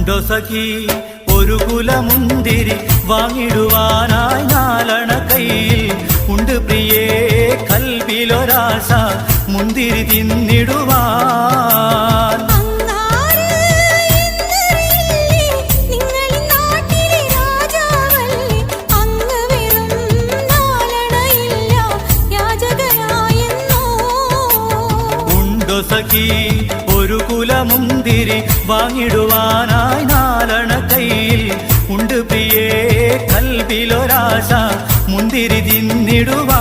ഉണ്ടോ സഖി ഒരു കുലമുന്തിരി വാങ്ങിടുവാനായി നാലണ കയ്യിൽ ഉണ്ട് പ്രിയേ കൽവിലൊരാശ മുന്തിരി തിന്നിടുവാൻ. ഉണ്ടോ സഖി ഒരു കുലമുന്തിരി വാങ്ങിടുവാനായി നാലണ കയ്യിൽ ഉണ്ട് പ്രിയേ കൽവിലൊരാശ മുന്തിരി തിന്നിടുവാൻ.